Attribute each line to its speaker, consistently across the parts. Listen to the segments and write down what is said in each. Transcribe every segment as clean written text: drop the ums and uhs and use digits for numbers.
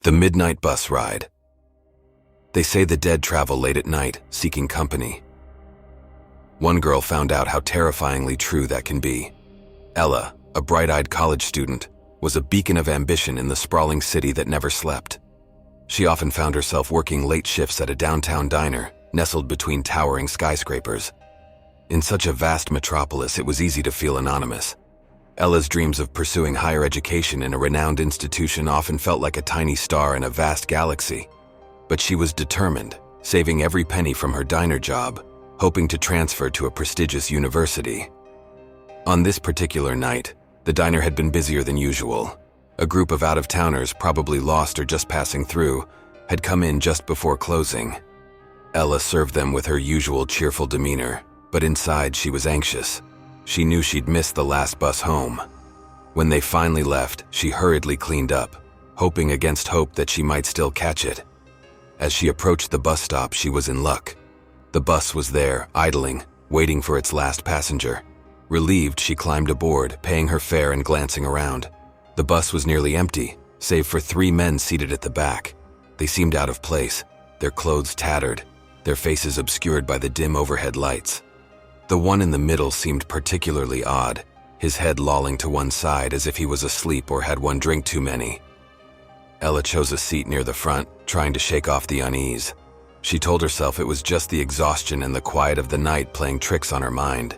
Speaker 1: The midnight bus ride. They say the dead travel late at night, seeking company. One girl found out how terrifyingly true that can be. Ella, a bright-eyed college student, was a beacon of ambition in the sprawling city that never slept. She often found herself working late shifts at a downtown diner, nestled between towering skyscrapers. In such a vast metropolis, it was easy to feel anonymous. Ella's dreams of pursuing higher education in a renowned institution often felt like a tiny star in a vast galaxy. But she was determined, saving every penny from her diner job, hoping to transfer to a prestigious university. On this particular night, the diner had been busier than usual. A group of out-of-towners, probably lost or just passing through, had come in just before closing. Ella served them with her usual cheerful demeanor, but inside she was anxious. She knew she'd missed the last bus home. When they finally left, she hurriedly cleaned up, hoping against hope that she might still catch it. As she approached the bus stop, she was in luck. The bus was there, idling, waiting for its last passenger. Relieved, she climbed aboard, paying her fare and glancing around. The bus was nearly empty, save for 3 men seated at the back. They seemed out of place, their clothes tattered, their faces obscured by the dim overhead lights. The one in the middle seemed particularly odd, his head lolling to one side as if he was asleep or had one drink too many. Ella chose a seat near the front, trying to shake off the unease. She told herself it was just the exhaustion and the quiet of the night playing tricks on her mind.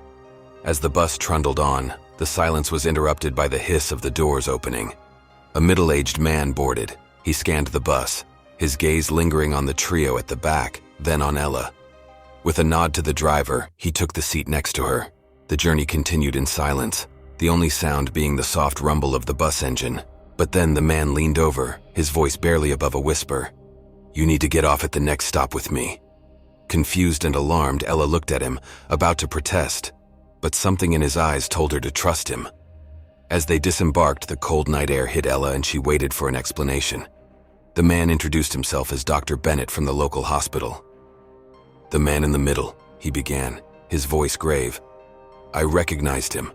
Speaker 1: As the bus trundled on, the silence was interrupted by the hiss of the doors opening. A middle-aged man boarded. He scanned the bus, his gaze lingering on the trio at the back, then on Ella. With a nod to the driver, he took the seat next to her. The journey continued in silence, the only sound being the soft rumble of the bus engine. But then the man leaned over, his voice barely above a whisper. "You need to get off at the next stop with me." Confused and alarmed, Ella looked at him, about to protest, but something in his eyes told her to trust him. As they disembarked, the cold night air hit Ella and she waited for an explanation. The man introduced himself as Dr. Bennett from the local hospital. "The man in the middle," he began, his voice grave. "I recognized him.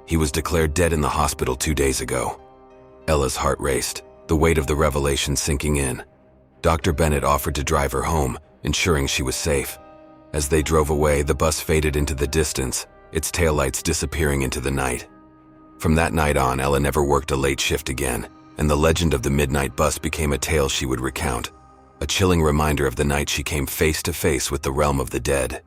Speaker 1: He was declared dead in the hospital 2 days ago." Ella's heart raced, the weight of the revelation sinking in. Dr. Bennett offered to drive her home, ensuring she was safe. As they drove away, the bus faded into the distance, its taillights disappearing into the night. From that night on, Ella never worked a late shift again, and the legend of the midnight bus became a tale she would recount, a chilling reminder of the night she came face to face with the realm of the dead.